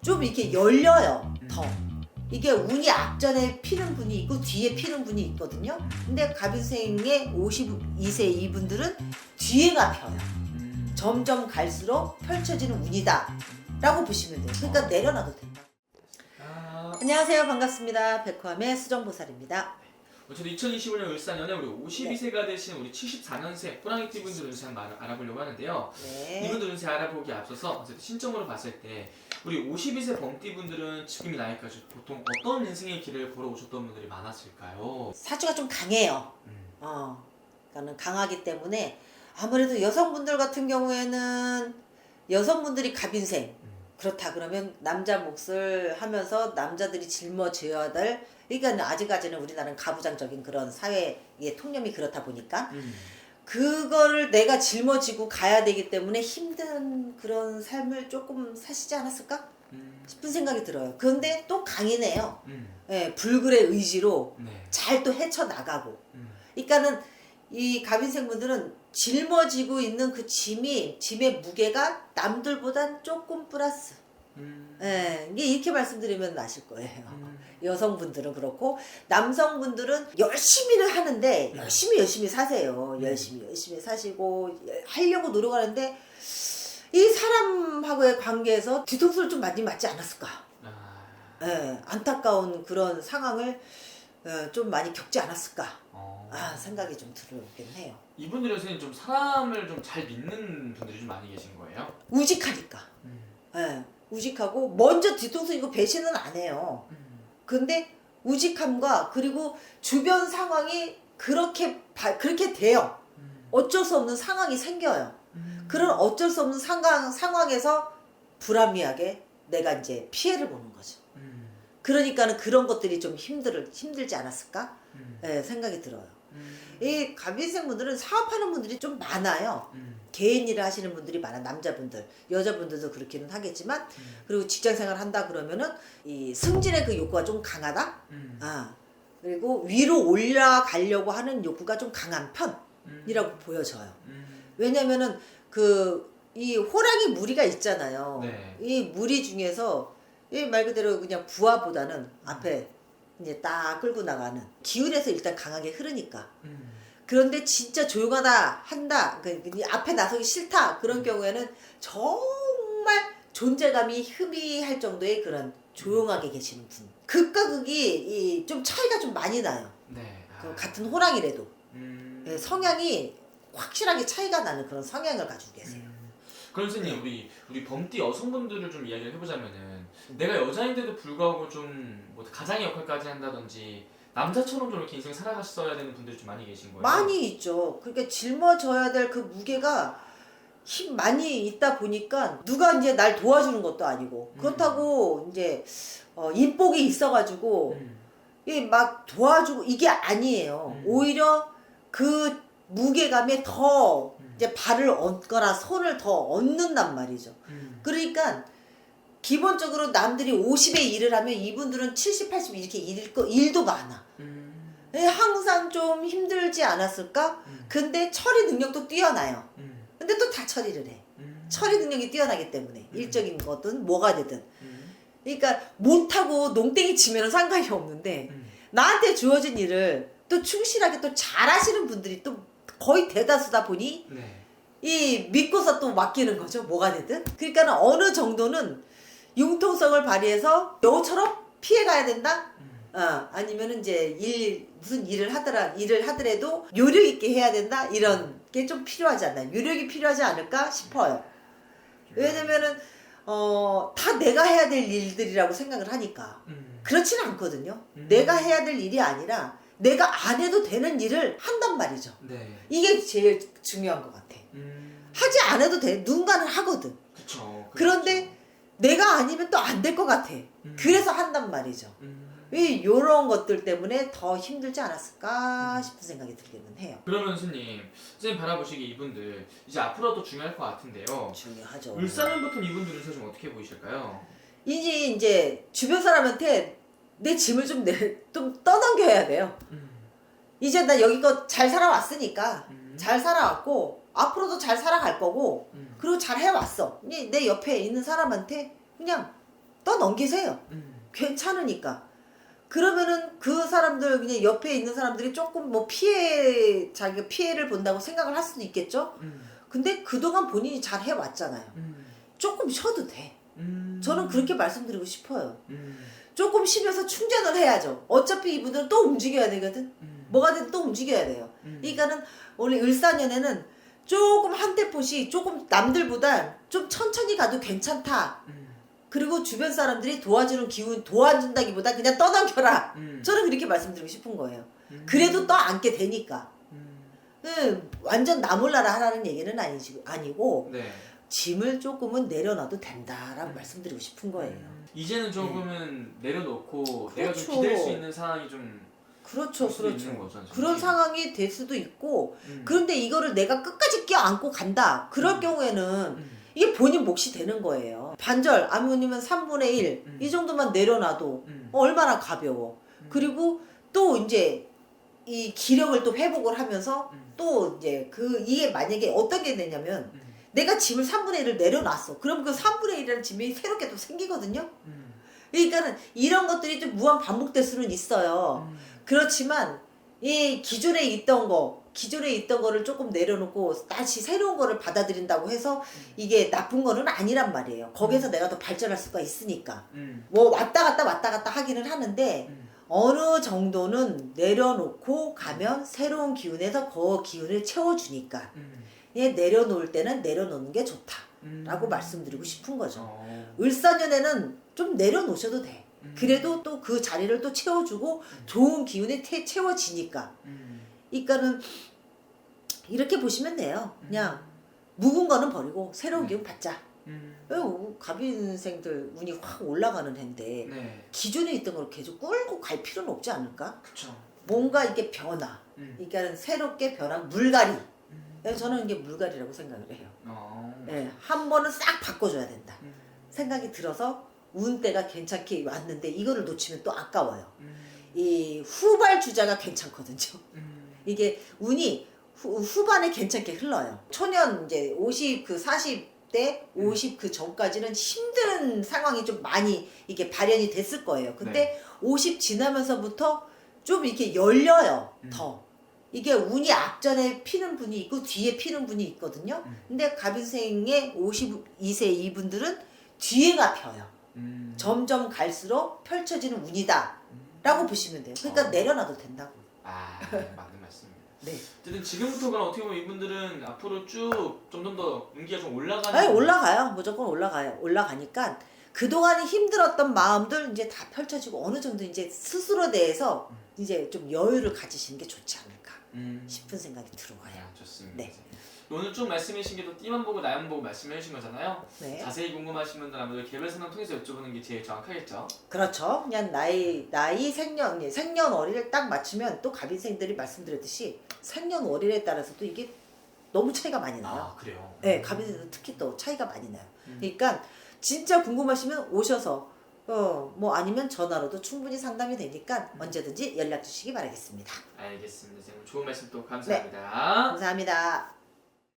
좀 이렇게 열려요. 더 이게 운이 앞전에 피는 분이 있고 뒤에 피는 분이 있거든요. 근데 갑인생의 52세 이분들은 뒤에가 펴요. 점점 갈수록 펼쳐지는 운이다 라고 보시면 돼요. 그러니까 내려놔도 된다. 안녕하세요, 반갑습니다. 백화함의 수정보살입니다. 저도 2025년 을사년에 우리 52세가 되신 우리 74년생 호랑이띠 분들 운세 한번 알아보려고 하는데요. 네. 이분들 운세 알아보기에 앞서서 신점으로 봤을 때 우리 52세 범띠 분들은 지금 이 나이까지 보통 어떤 인생의 길을 걸어오셨던 분들이 많았을까요? 사주가 좀 강해요. 그러니까 강하기 때문에 아무래도 여성분들 같은 경우에는 여성분들이 갑인생 그렇다 그러면 남자 몫을 하면서 남자들이 짊어져야 될, 그러니까 아직까지는 우리나라는 가부장적인 그런 사회의 통념이 그렇다 보니까 그거를 내가 짊어지고 가야 되기 때문에 힘든 그런 삶을 조금 사시지 않았을까 싶은 생각이 들어요. 그런데 또 강이네요. 예, 불굴의 의지로 잘 또 헤쳐나가고. 그러니까는 이 갑인생분들은 짊어지고 있는 그 짐의 무게가 남들보단 조금 플러스. 예, 이게 이렇게 말씀드리면 아실 거예요. 여성분들은 그렇고 남성분들은 열심히는 하는데 열심히 사세요. 열심히 사시고 하려고 노력하는데 이 사람하고의 관계에서 뒤통수를 좀 많이 맞지 않았을까. 예, 안타까운 그런 상황을 좀 많이 겪지 않았을까. 생각이 좀 들어오긴 해요. 이분들 요새는 좀 사람을 좀 잘 믿는 분들이 좀 많이 계신 거예요? 우직하니까. 예, 우직하고 먼저 뒤통수 이거 배신은 안 해요. 근데 우직함과 그리고 주변 상황이 그렇게 돼요. 어쩔 수 없는 상황이 생겨요. 그런 어쩔 수 없는 상황에서 불합리하게 내가 이제 피해를 보는 거죠. 그러니까는 그런 것들이 좀 힘들지 않았을까? 네, 생각이 들어요. 이 갑인생분들은 사업하는 분들이 좀 많아요. 개인 일을 하시는 분들이 많아. 남자분들, 여자분들도 그렇기는 하겠지만, 그리고 직장생활 한다 그러면은 이 승진의 그 욕구가 좀 강하다. 그리고 위로 올라가려고 하는 욕구가 좀 강한 편이라고 보여져요. 왜냐면은 이 호랑이 무리가 있잖아요. 네. 이 무리 중에서 이 말 그대로 그냥 부하보다는 앞에 이제 딱 끌고 나가는 기운에서 일단 강하게 흐르니까. 그런데 진짜 조용하다 한다, 앞에 나서기 싫다 그런 경우에는 정말 존재감이 희미할 정도의 그런 조용하게 계시는 분. 극과 극이 좀 차이가 좀 많이 나요. 네. 같은 호랑이라도 성향이 확실하게 차이가 나는 그런 성향을 가지고 계세요. 그럼 선생님, 우리 범띠 여성분들을 좀 이야기를 해보자면은 내가 여자인데도 불구하고 좀 뭐 가장의 역할까지 한다든지 남자처럼 좀 이렇게 인생 살아갔어야 되는 분들이 좀 많이 계신 거예요? 많이 있죠. 그러니까 짊어져야 될 그 무게가 힘 많이 있다 보니까 누가 이제 날 도와주는 것도 아니고 그렇다고 이제 인복이 있어가지고 막 도와주고 이게 아니에요. 오히려 그 무게감에 더 이제 발을 얹거나 손을 더 얹는단 말이죠. 그러니까 기본적으로 남들이 50의 일을 하면 이분들은 70, 80 이렇게 일도 많아. 항상 좀 힘들지 않았을까? 근데 처리 능력도 뛰어나요. 근데 또 다 처리를 해. 처리 능력이 뛰어나기 때문에 일적인 거든 뭐가 되든. 그러니까 못하고 농땡이 치면 상관이 없는데 나한테 주어진 일을 또 충실하게 또 잘하시는 분들이 또 거의 대다수다 보니 이 믿고서 또 맡기는 거죠. 뭐가 되든. 그러니까 어느 정도는 융통성을 발휘해서 여우처럼 피해가야 된다. 아니면은 이제 무슨 일을 하더라도 요령 있게 해야 된다. 이런 게 좀 필요하지 않나요? 요령이 필요하지 않을까 싶어요. 왜냐면은 다 내가 해야 될 일들이라고 생각을 하니까 그렇지는 않거든요. 내가 해야 될 일이 아니라 내가 안 해도 되는 일을 한단 말이죠. 이게 제일 중요한 것 같아. 하지 않아도 돼. 누군가는 하거든. 그쵸. 그런데 내가 아니면 또 안 될 것 같아. 그래서 한단 말이죠. 이런 것들 때문에 더 힘들지 않았을까 싶은 생각이 들기는 해요. 그러면 선생님 바라보시기에 이분들 이제 앞으로도 중요할 것 같은데요. 중요하죠. 을사년부터 이분들 운세 좀 어떻게 보이실까요? 이제 주변 사람한테 내 짐을 좀 떠넘겨야 돼요. 이제 나 여기껏 잘 살아왔으니까 잘 살아왔고 앞으로도 잘 살아갈 거고 그리고 잘 해왔어. 내 옆에 있는 사람한테 그냥 떠넘기세요. 괜찮으니까. 그러면은 그 사람들 그냥 옆에 있는 사람들이 조금 뭐 자기가 피해를 본다고 생각을 할 수도 있겠죠. 근데 그동안 본인이 잘 해왔잖아요. 조금 쉬어도 돼. 저는 그렇게 말씀드리고 싶어요. 조금 쉬면서 충전을 해야죠. 어차피 이분들은 또 움직여야 되거든. 뭐가 되든 또 움직여야 돼요. 그러니까는 원래 을사년에는 조금 한 템포씩 조금 남들보다 좀 천천히 가도 괜찮다. 그리고 주변 사람들이 도와주는 기운 도와준다기보다 그냥 떠넘겨라. 저는 그렇게 말씀드리고 싶은 거예요. 그래도 떠안게 되니까. 완전 나 몰라라 하라는 얘기는 아니고 네. 짐을 조금은 내려놔도 된다라고 말씀드리고 싶은 거예요. 이제는 조금은 내려놓고 내가 좀 그렇죠. 기댈 수 있는 상황이 좀 그렇죠, 될 수도 그렇죠. 있는 거죠, 지금. 그런 상황이 될 수도 있고, 그런데 이거를 내가 끝까지 껴안고 간다. 그럴 경우에는 이게 본인 몫이 되는 거예요. 반절, 아니면 3분의 1, 이 정도만 내려놔도 얼마나 가벼워. 그리고 또 이제 이 기력을 또 회복을 하면서 또 이제 이게 만약에 어떤 게 되냐면, 내가 짐을 3분의 1을 내려놨어. 그럼 그 3분의 1이라는 짐이 새롭게 또 생기거든요. 그러니까는 이런 것들이 좀 무한 반복될 수는 있어요. 그렇지만 이 기존에 있던 거를 조금 내려놓고 다시 새로운 거를 받아들인다고 해서 이게 나쁜 거는 아니란 말이에요. 거기서 내가 더 발전할 수가 있으니까. 뭐 왔다 갔다 하기는 하는데 어느 정도는 내려놓고 가면 새로운 기운에서 그 기운을 채워주니까 내려놓을 때는 내려놓는 게 좋다라고 말씀드리고 싶은 거죠. 을사년에는 좀 내려놓으셔도 돼. 그래도 또 그 자리를 또 채워주고 좋은 기운에 채워지니까. 그러니까는 이렇게 보시면 돼요. 그냥 묵은 거는 버리고 새로운 기운 받자. 갑인생들 운이 확 올라가는 해인데 네. 기존에 있던 걸 계속 끌고 갈 필요는 없지 않을까? 그쵸. 뭔가 이게 변화. 그러니까 새롭게 변한 물갈이. 저는 이게 물갈이라고 생각을 해요. 네, 한 번은 싹 바꿔줘야 된다. 생각이 들어서 운때가 괜찮게 왔는데 이거를 놓치면 또 아까워요. 이 후발 주자가 괜찮거든요. 이게 운이 후반에 괜찮게 흘러요. 초년 이제 40대 50 그 전까지는 힘든 상황이 좀 많이 이게 발현이 됐을 거예요. 근데 50 지나면서부터 좀 이렇게 열려요. 더. 이게 운이 앞전에 피는 분이 있고 뒤에 피는 분이 있거든요. 근데 갑인생의 52세 이분들은 뒤에가 펴요. 점점 갈수록 펼쳐지는 운이다 라고 보시면 돼요. 그러니까 내려놔도 된다고. 맞는 말씀입니다. 네. 어쨌든 지금부터가 어떻게 보면 이분들은 앞으로 쭉 점점 더 운기가 좀 올라가는. 아니, 올라가요. 무조건 올라가요. 올라가니까 그동안 힘들었던 마음들 이제 다 펼쳐지고 어느 정도 이제 스스로에 대해서 이제 좀 여유를 가지시는 게 좋지 않을까 싶은 생각이 들어와요. 좋습니다. 네. 오늘 쭉 말씀해 주신 게 또 띠만 보고 나만 보고 말씀해 주신 거잖아요. 네. 자세히 궁금하신 분들 아무래도 개별 상담 통해서 여쭤보는 게 제일 정확하겠죠. 그렇죠. 그냥 나이 생년월일을 딱 맞추면 또 갑인생들이 말씀드렸듯이 생년월일에 따라서도 이게 너무 차이가 많이 나요. 그래요? 네, 갑인생들은 특히 또 차이가 많이 나요. 그러니까 진짜 궁금하시면 오셔서 뭐 아니면 전화로도 충분히 상담이 되니까 언제든지 연락 주시기 바라겠습니다. 알겠습니다. 선생님 좋은 말씀 또 감사합니다. 감사합니다.